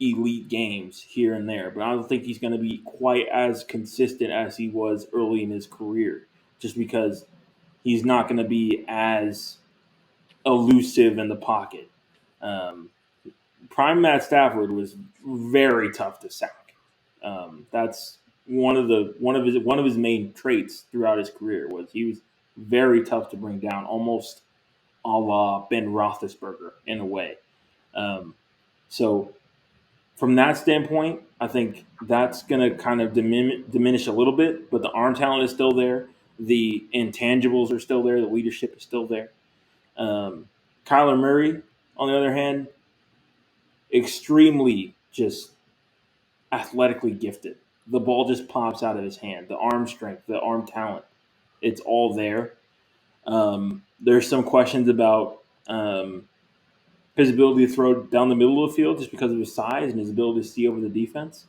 elite games here and there, but I don't think he's going to be quite as consistent as he was early in his career, just because he's not going to be as elusive in the pocket. Um, Prime Matt Stafford was very tough to sack. That's one of his main traits throughout his career was he was very tough to bring down, almost a la Ben Roethlisberger in a way. Um, so from that standpoint, I think that's going to kind of diminish a little bit, but the arm talent is still there. The intangibles are still there. The leadership is still there. Um, Kyler Murray, on the other hand, extremely just athletically gifted. The ball just pops out of his hand. The arm strength, the arm talent, it's all there. There's some questions about his ability to throw down the middle of the field just because of his size and his ability to see over the defense.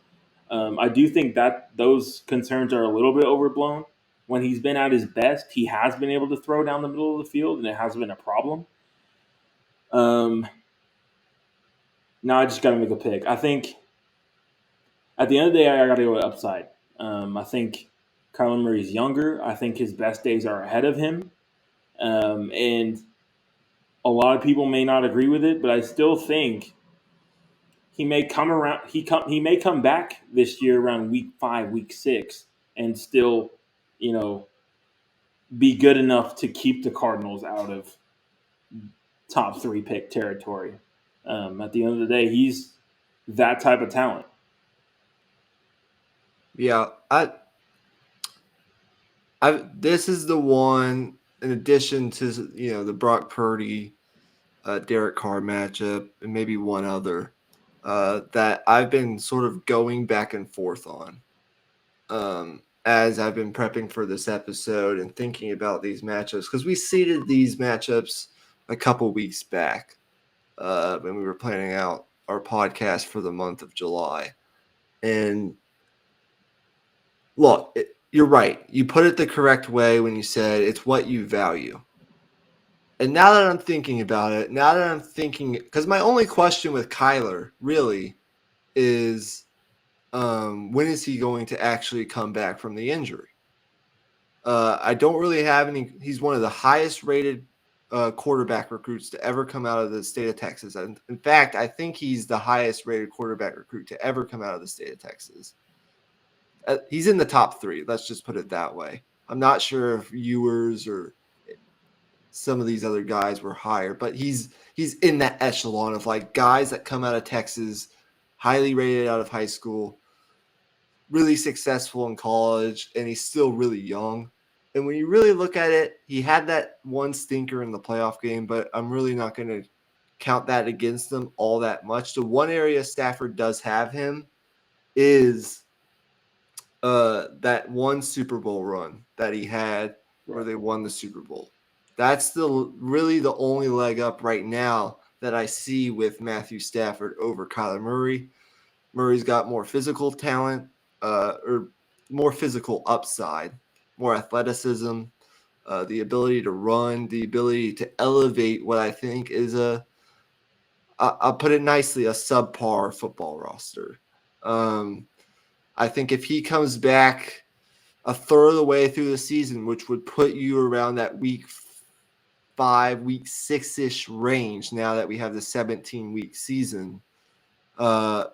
I do think that those concerns are a little bit overblown. When he's been at his best, he has been able to throw down the middle of the field, and it hasn't been a problem. Um, Now I just got to make a pick. I think at the end of the day, I got to go with upside. I think Kyler Murray's younger. I think his best days are ahead of him. And a lot of people may not agree with it, but I still think he may come around. He may come back this year around week 5, week 6, and still, you know, be good enough to keep the Cardinals out of top 3 pick territory. At the end of the day, he's that type of talent. Yeah, this is the one. In addition to the Brock Purdy, Derek Carr matchup, and maybe one other that I've been sort of going back and forth on. as I've been prepping for this episode and thinking about these matchups, because we seeded these matchups a couple weeks back when we were planning out our podcast for the month of July. And look, you're right. You put it the correct way when you said it's what you value. And now that I'm thinking about it, because my only question with Kyler really is when is he going to actually come back from the injury? I don't really have any. He's one of the highest rated quarterback recruits to ever come out of the state of Texas. And in fact, I think he's the highest rated quarterback recruit to ever come out of the state of Texas. He's in the top 3. Let's just put it that way. I'm not sure if Ewers or some of these other guys were higher, but he's in that echelon of like guys that come out of Texas, highly rated out of high school, really successful in college, and he's still really young. And when you really look at it, he had that one stinker in the playoff game, but I'm really not going to count that against them all that much. The one area Stafford does have him is that one Super Bowl run that he had where they won the Super Bowl. That's really the only leg up right now that I see with Matthew Stafford over Kyler Murray. Murray's got more physical talent, or more physical upside, more athleticism, the ability to run, the ability to elevate what I think is I'll put it nicely, a subpar football roster. I think if he comes back a third of the way through the season, which would put you around that week 5, week 6-ish range now that we have the 17-week season, the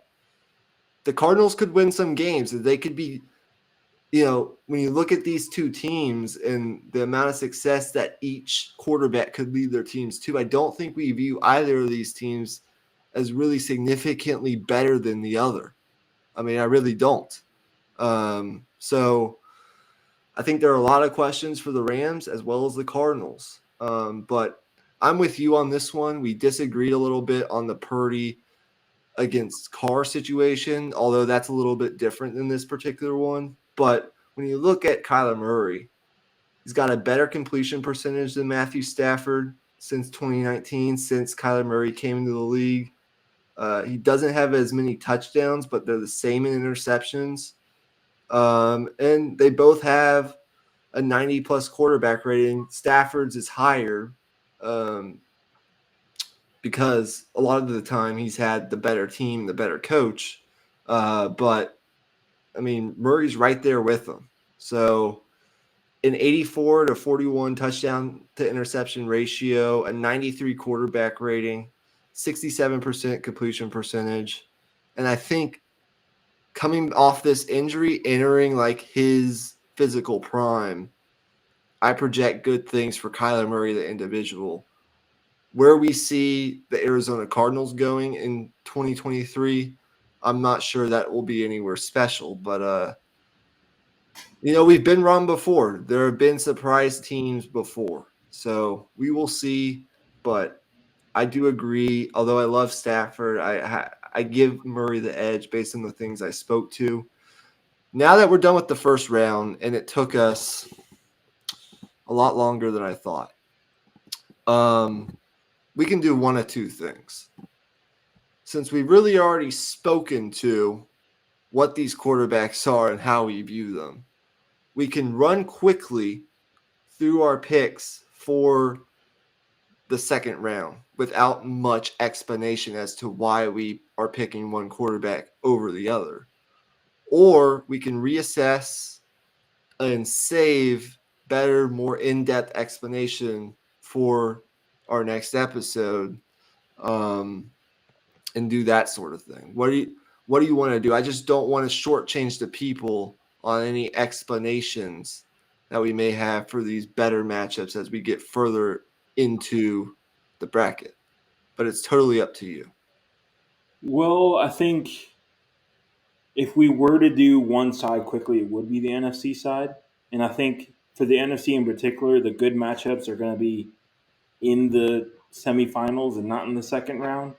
Cardinals could win some games. They could be, when you look at these two teams and the amount of success that each quarterback could lead their teams to, I don't think we view either of these teams as really significantly better than the other. I mean, I really don't. So I think there are a lot of questions for the Rams as well as the Cardinals. But I'm with you on this one. We disagreed a little bit on the Purdy against Carr situation, although that's a little bit different than this particular one. But when you look at Kyler Murray, he's got a better completion percentage than Matthew Stafford since 2019, since Kyler Murray came into the league. He doesn't have as many touchdowns, but they're the same in interceptions. And they both have a 90-plus quarterback rating. Stafford's is higher because a lot of the time he's had the better team, the better coach. But, I mean, Murray's right there with him. So an 84 to 41 touchdown to interception ratio, a 93 quarterback rating, 67% completion percentage. And I think coming off this injury, entering like his physical prime, I project good things for Kyler Murray, the individual. Where we see the Arizona Cardinals going in 2023, I'm not sure that will be anywhere special, but we've been wrong before. There have been surprise teams before. So we will see, but I do agree. Although I love Stafford, I give Murray the edge based on the things I spoke to. Now that we're done with the first round, and it took us a lot longer than I thought, we can do one of two things. Since we've really already spoken to what these quarterbacks are and how we view them, we can run quickly through our picks for the second round without much explanation as to why we are picking one quarterback over the other. Or we can reassess and save better, more in-depth explanation for our next episode, and do that sort of thing. What do you want to do? I just don't want to shortchange the people on any explanations that we may have for these better matchups as we get further into the bracket. But it's totally up to you. Well, I think if we were to do one side quickly, it would be the NFC side. And I think for the NFC in particular, the good matchups are going to be in the semifinals and not in the second round.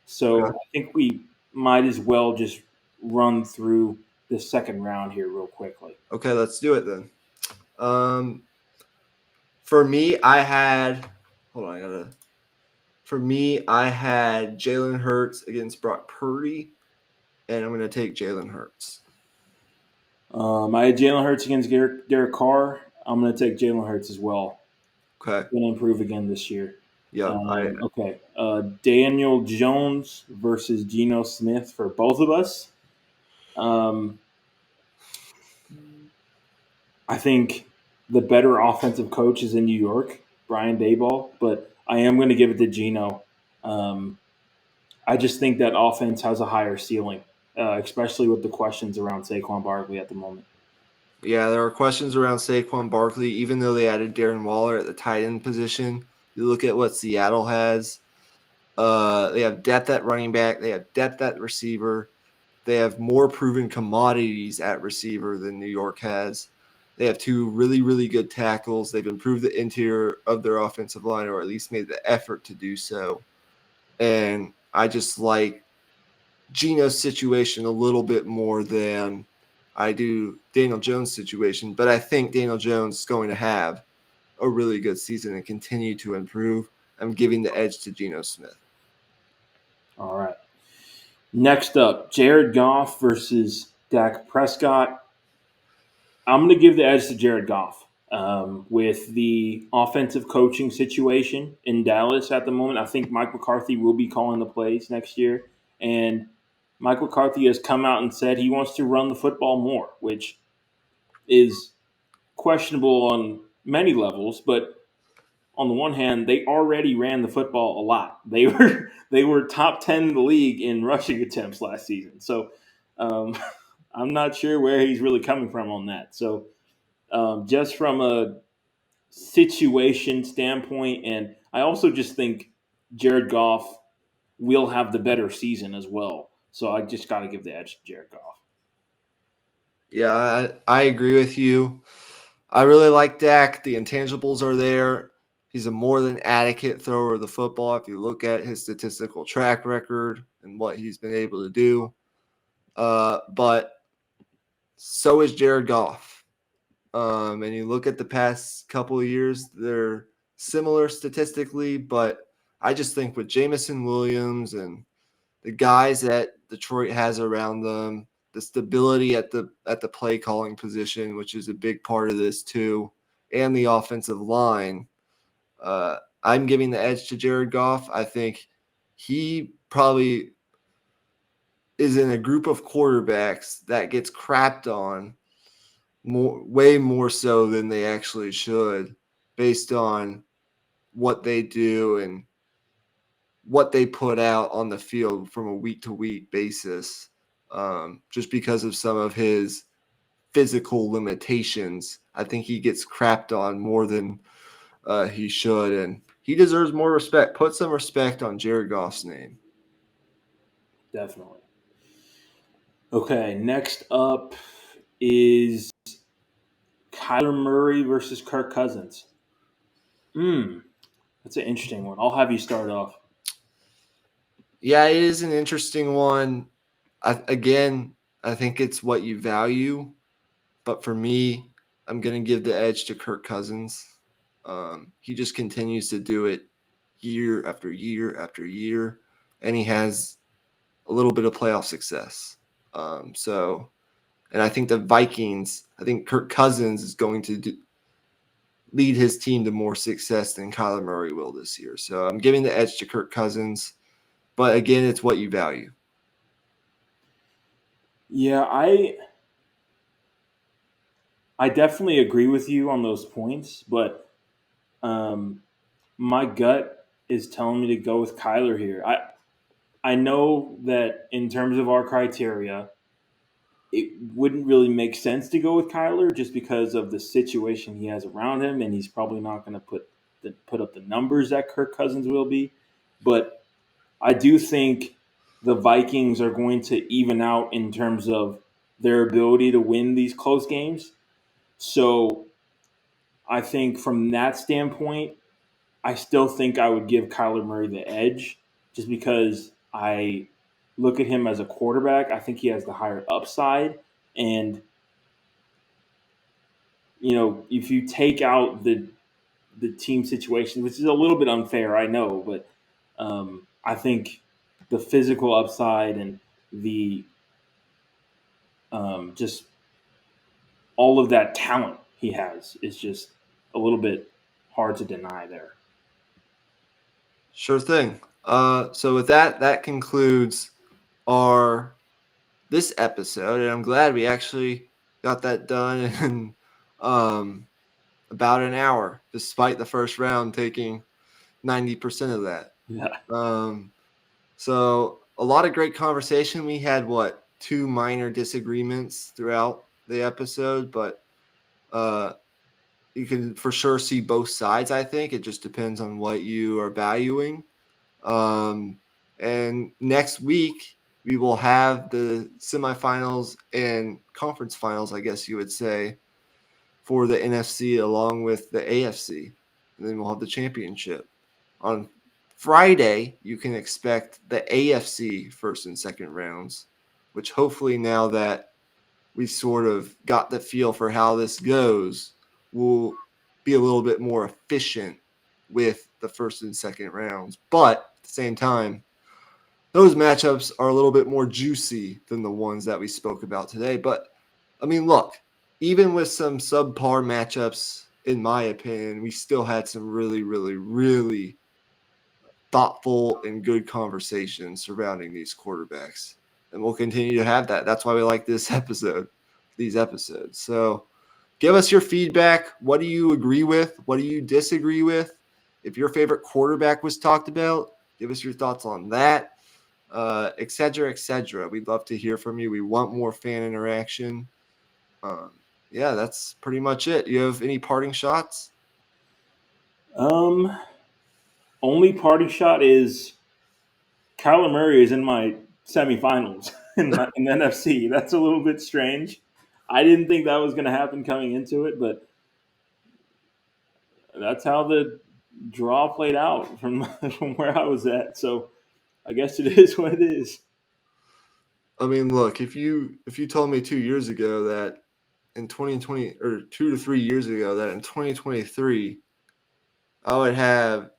So Okay. I think we might as well just run through this second round here real quickly. Okay, let's do it then. For me, I had Jalen Hurts against Brock Purdy, and I'm going to take Jalen Hurts. I had Jalen Hurts against Derek Carr. I'm going to take Jalen Hurts as well. Okay. Going to improve again this year. Yeah. Okay. Daniel Jones versus Geno Smith for both of us. I think the better offensive coach is in New York, Brian Daboll, but I am going to give it to Geno. I just think that offense has a higher ceiling, especially with the questions around Saquon Barkley at the moment. Yeah, there are questions around Saquon Barkley, even though they added Darren Waller at the tight end position. You look at what Seattle has. They have depth at running back. They have depth at receiver. They have more proven commodities at receiver than New York has. They have two really, really good tackles. They've improved the interior of their offensive line, or at least made the effort to do so. And I just like Geno's situation a little bit more than I do Daniel Jones' situation. But I think Daniel Jones is going to have a really good season and continue to improve. I'm giving the edge to Geno Smith. All right. Next up, Jared Goff versus Dak Prescott. I'm going to give the edge to Jared Goff. With the offensive coaching situation in Dallas at the moment, I think Mike McCarthy will be calling the plays next year. And Mike McCarthy has come out and said he wants to run the football more, which is questionable on many levels. But on the one hand, they already ran the football a lot. They were top 10 in the league in rushing attempts last season. So um, I'm not sure where he's really coming from on that. So just from a situation standpoint, and I also just think Jared Goff will have the better season as well. So I just got to give the edge to Jared Goff. Yeah, I agree with you. I really like Dak. The intangibles are there. He's a more than adequate thrower of the football if you look at his statistical track record and what he's been able to do. But so is Jared Goff. And you look at the past couple of years, they're similar statistically, but I just think with Jamison Williams and the guys that Detroit has around them, the stability at the play calling position, which is a big part of this too, and the offensive line. I'm giving the edge to Jared Goff. I think he probably is in a group of quarterbacks that gets crapped on way more so than they actually should, based on what they do and what they put out on the field from a week to week basis, just because of some of his physical limitations. I think he gets crapped on more than he should, and he deserves more respect. Put some respect on Jared Goff's name. Definitely. Okay, next up is Kyler Murray versus Kirk Cousins. That's an interesting one. I'll have you start off. Yeah, it is an interesting one. I think it's what you value. But for me, I'm going to give the edge to Kirk Cousins. He just continues to do it year after year after year, and he has a little bit of playoff success. And I think I think Kirk Cousins is going to lead his team to more success than Kyler Murray will this year. So I'm giving the edge to Kirk Cousins. But again, it's what you value. Yeah, I definitely agree with you on those points, but my gut is telling me to go with Kyler here. I know that in terms of our criteria, it wouldn't really make sense to go with Kyler just because of the situation he has around him, and he's probably not going to put up the numbers that Kirk Cousins will be. But I do think the Vikings are going to even out in terms of their ability to win these close games. So I think from that standpoint, I still think I would give Kyler Murray the edge just because I look at him as a quarterback. I think he has the higher upside. And if you take out the team situation, which is a little bit unfair, I know, but I think the physical upside and the just all of that talent he has is just a little bit hard to deny there. Sure thing. So with that concludes our this episode, and I'm glad we actually got that done in about an hour, despite the first round taking 90% of that. Yeah. So a lot of great conversation. We had two minor disagreements throughout the episode, but you can for sure see both sides. I think it just depends on what you are valuing. And next week we will have the semifinals and conference finals, I guess you would say, for the NFC along with the AFC. And then we'll have the championship. On Friday, you can expect the AFC first and second rounds, which hopefully now that we sort of got the feel for how this goes, will be a little bit more efficient with the first and second rounds. But at the same time, those matchups are a little bit more juicy than the ones that we spoke about today. But I mean, look, even with some subpar matchups, in my opinion, we still had some really, really, really thoughtful and good conversations surrounding these quarterbacks. And we'll continue to have that. That's why we like these episodes. So give us your feedback. What do you agree with? What do you disagree with? If your favorite quarterback was talked about, give us your thoughts on that, et cetera, et cetera. We'd love to hear from you. We want more fan interaction. Yeah, that's pretty much it. You have any parting shots? Only party shot is Kyler Murray is in my semifinals in the NFC. That's a little bit strange. I didn't think that was going to happen coming into it, but that's how the draw played out from from where I was at. So I guess it is what it is. I mean, look, if you told me 2 years ago that in 2020 or 2 to 3 years ago that in 2023 I would have,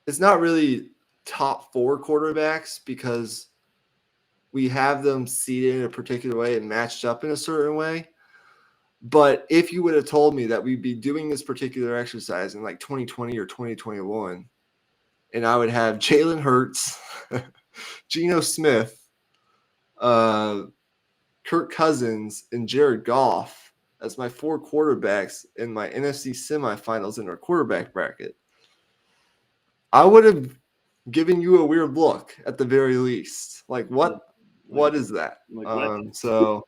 it's not really top four quarterbacks because we have them seated in a particular way and matched up in a certain way. But if you would have told me that we'd be doing this particular exercise in like 2020 or 2021, and I would have Jalen Hurts, Geno Smith, Kirk Cousins, and Jared Goff as my four quarterbacks in my NFC semifinals in our quarterback bracket, I would have given you a weird look at the very least. Like, Like, what is that? what?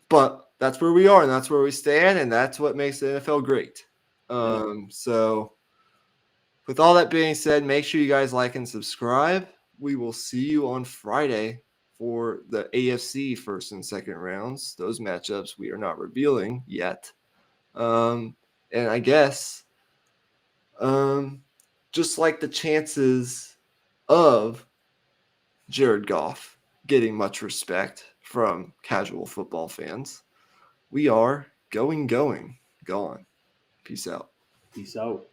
But that's where we are, and that's where we stand, and that's what makes the NFL great. Yeah. So with all that being said, make sure you guys like and subscribe. We will see you on Friday for the AFC first and second rounds. Those matchups we are not revealing yet. And I guess just like the chances of Jared Goff getting much respect from casual football fans, we are gone. Peace out. Peace out.